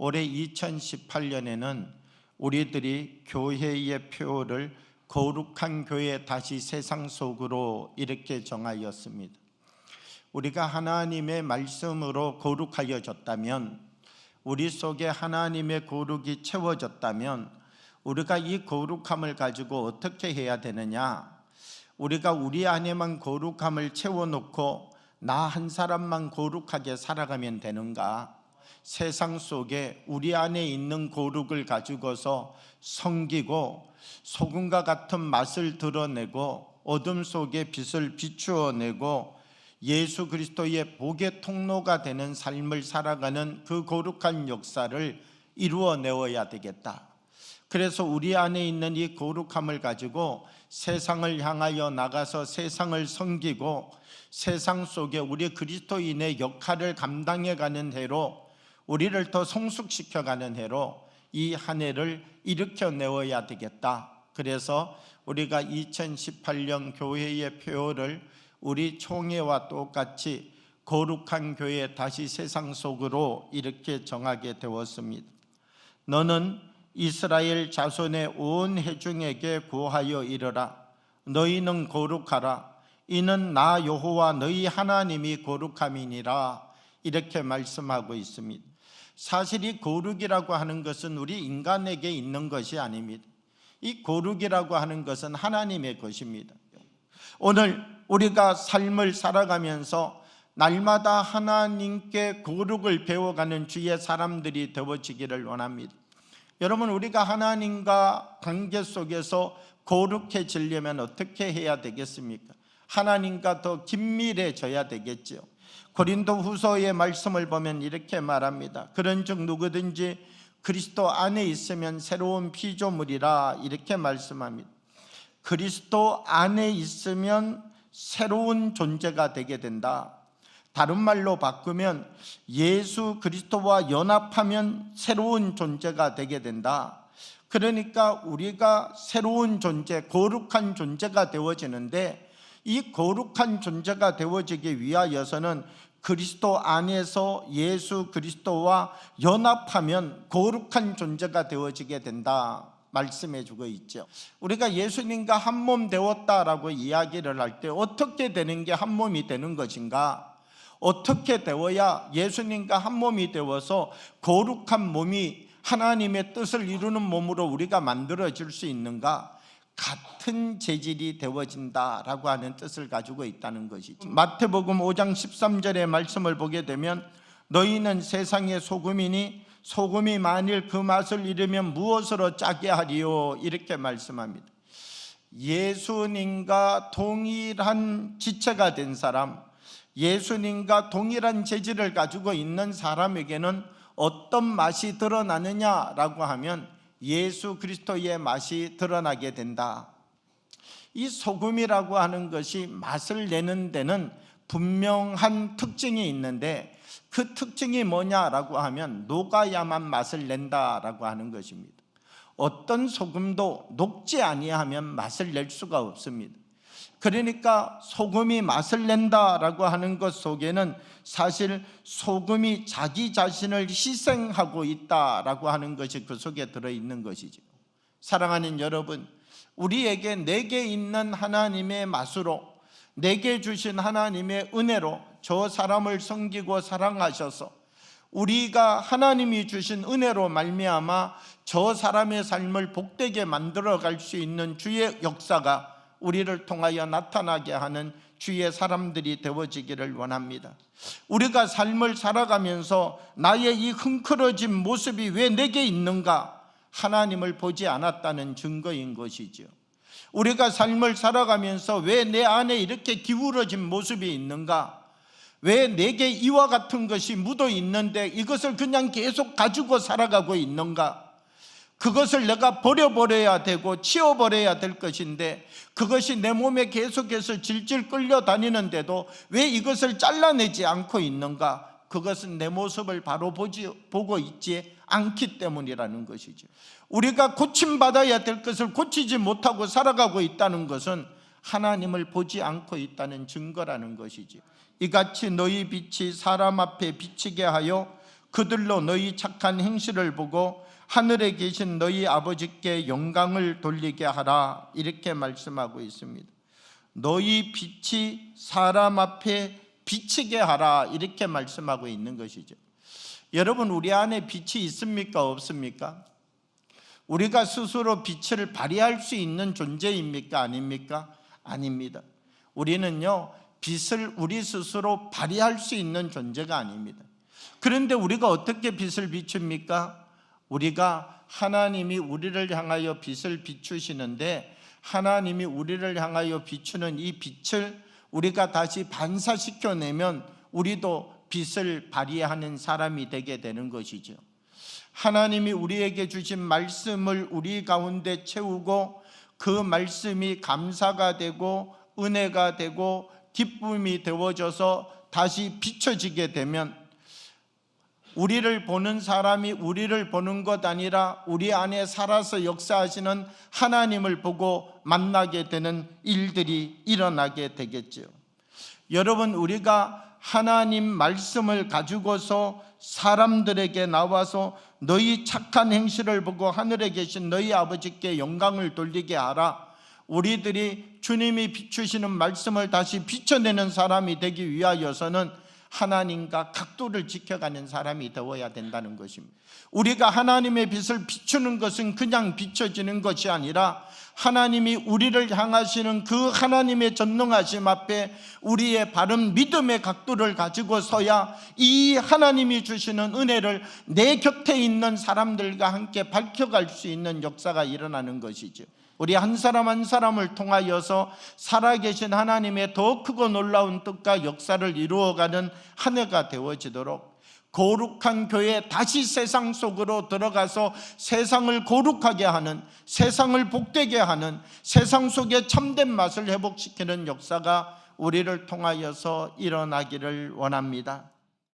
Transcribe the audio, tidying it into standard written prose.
올해 2018년에는 우리들이 교회의 표어를 거룩한 교회 다시 세상 속으로 이렇게 정하였습니다. 우리가 하나님의 말씀으로 거룩하여졌다면, 우리 속에 하나님의 거룩이 채워졌다면 우리가 이 거룩함을 가지고 어떻게 해야 되느냐? 우리가 우리 안에만 거룩함을 채워놓고 나 한 사람만 거룩하게 살아가면 되는가? 세상 속에 우리 안에 있는 거룩을 가지고서 섬기고 소금과 같은 맛을 드러내고 어둠 속에 빛을 비추어내고 예수 그리스도의 복의 통로가 되는 삶을 살아가는 그 거룩한 역사를 이루어내어야 되겠다. 그래서 우리 안에 있는 이 거룩함을 가지고 세상을 향하여 나가서 세상을 섬기고 세상 속에 우리 그리스도인의 역할을 감당해가는 해로, 우리를 더 성숙시켜가는 해로 이 한 해를 일으켜내어야 되겠다. 그래서 우리가 2018년 교회의 표어를 우리 총회와 똑같이 거룩한 교회 다시 세상 속으로 이렇게 정하게 되었습니다. 너는 이스라엘 자손의 온 회중에게 고하여 이르라. 너희는 거룩하라. 이는 나 여호와 너희 하나님이 거룩함이니라. 이렇게 말씀하고 있습니다. 사실 이 거룩이라고 하는 것은 우리 인간에게 있는 것이 아닙니다. 이 거룩이라고 하는 것은 하나님의 것입니다. 오늘 우리가 삶을 살아가면서 날마다 하나님께 거룩을 배워가는 주의 사람들이 되어지기를 원합니다. 여러분, 우리가 하나님과 관계 속에서 거룩해지려면 어떻게 해야 되겠습니까? 하나님과 더 긴밀해져야 되겠죠. 고린도후서의 말씀을 보면 이렇게 말합니다. 그런즉 누구든지 그리스도 안에 있으면 새로운 피조물이라, 이렇게 말씀합니다. 그리스도 안에 있으면 새로운 존재가 되게 된다. 다른 말로 바꾸면 예수 그리스도와 연합하면 새로운 존재가 되게 된다. 그러니까 우리가 새로운 존재, 거룩한 존재가 되어지는데, 이 거룩한 존재가 되어지기 위하여서는 그리스도 안에서 예수 그리스도와 연합하면 거룩한 존재가 되어지게 된다 말씀해 주고 있죠. 우리가 예수님과 한 몸 되었다라고 이야기를 할 때 어떻게 되는 게 한 몸이 되는 것인가? 어떻게 되어야 예수님과 한 몸이 되어서 거룩한 몸이 하나님의 뜻을 이루는 몸으로 우리가 만들어질 수 있는가? 같은 재질이 되어진다라고 하는 뜻을 가지고 있다는 것이죠. 마태복음 5장 13절의 말씀을 보게 되면 너희는 세상의 소금이니 소금이 만일 그 맛을 잃으면 무엇으로 짜게 하리요? 이렇게 말씀합니다. 예수님과 동일한 지체가 된 사람, 예수님과 동일한 재질을 가지고 있는 사람에게는 어떤 맛이 드러나느냐라고 하면 예수 그리스도의 맛이 드러나게 된다. 이 소금이라고 하는 것이 맛을 내는 데는 분명한 특징이 있는데, 그 특징이 뭐냐라고 하면 녹아야만 맛을 낸다라고 하는 것입니다. 어떤 소금도 녹지 아니하면 맛을 낼 수가 없습니다. 그러니까 소금이 맛을 낸다라고 하는 것 속에는 사실 소금이 자기 자신을 희생하고 있다라고 하는 것이 그 속에 들어있는 것이죠. 사랑하는 여러분, 우리에게 내게 있는 하나님의 맛으로, 내게 주신 하나님의 은혜로 저 사람을 섬기고 사랑하셔서 우리가 하나님이 주신 은혜로 말미암아 저 사람의 삶을 복되게 만들어갈 수 있는 주의 역사가 우리를 통하여 나타나게 하는 주의 사람들이 되어지기를 원합니다. 우리가 삶을 살아가면서 나의 이 흥크러진 모습이 왜 내게 있는가? 하나님을 보지 않았다는 증거인 것이죠. 우리가 삶을 살아가면서 왜 내 안에 이렇게 기울어진 모습이 있는가? 왜 내게 이와 같은 것이 묻어 있는데 이것을 그냥 계속 가지고 살아가고 있는가? 그것을 내가 버려버려야 되고 치워버려야 될 것인데 그것이 내 몸에 계속해서 질질 끌려다니는데도 왜 이것을 잘라내지 않고 있는가? 그것은 내 모습을 바로 보고 있지 않기 때문이라는 것이죠. 우리가 고침받아야 될 것을 고치지 못하고 살아가고 있다는 것은 하나님을 보지 않고 있다는 증거라는 것이죠. 이같이 너희 빛이 사람 앞에 비치게 하여 그들로 너희 착한 행실을 보고 하늘에 계신 너희 아버지께 영광을 돌리게 하라. 이렇게 말씀하고 있습니다. 너희 빛이 사람 앞에 비치게 하라. 이렇게 말씀하고 있는 것이죠. 여러분, 우리 안에 빛이 있습니까? 없습니까? 우리가 스스로 빛을 발휘할 수 있는 존재입니까? 아닙니까? 아닙니다. 우리는요, 빛을 우리 스스로 발휘할 수 있는 존재가 아닙니다. 그런데 우리가 어떻게 빛을 비춥니까? 우리가 하나님이 우리를 향하여 빛을 비추시는데, 하나님이 우리를 향하여 비추는 이 빛을 우리가 다시 반사시켜내면 우리도 빛을 발휘하는 사람이 되게 되는 것이죠. 하나님이 우리에게 주신 말씀을 우리 가운데 채우고 그 말씀이 감사가 되고 은혜가 되고 기쁨이 되어져서 다시 비춰지게 되면 우리를 보는 사람이 우리를 보는 것 아니라 우리 안에 살아서 역사하시는 하나님을 보고 만나게 되는 일들이 일어나게 되겠죠. 여러분, 우리가 하나님 말씀을 가지고서 사람들에게 나와서 너희 착한 행실을 보고 하늘에 계신 너희 아버지께 영광을 돌리게 하라. 우리들이 주님이 비추시는 말씀을 다시 비춰내는 사람이 되기 위하여서는 하나님과 각도를 지켜가는 사람이 되어야 된다는 것입니다. 우리가 하나님의 빛을 비추는 것은 그냥 비춰지는 것이 아니라 하나님이 우리를 향하시는 그 하나님의 전능하심 앞에 우리의 바른 믿음의 각도를 가지고 서야 이 하나님이 주시는 은혜를 내 곁에 있는 사람들과 함께 밝혀갈 수 있는 역사가 일어나는 것이죠. 우리 한 사람 한 사람을 통하여서 살아계신 하나님의 더 크고 놀라운 뜻과 역사를 이루어가는 한 해가 되어지도록 거룩한 교회, 다시 세상 속으로 들어가서 세상을 거룩하게 하는, 세상을 복되게 하는, 세상 속에 참된 맛을 회복시키는 역사가 우리를 통하여서 일어나기를 원합니다.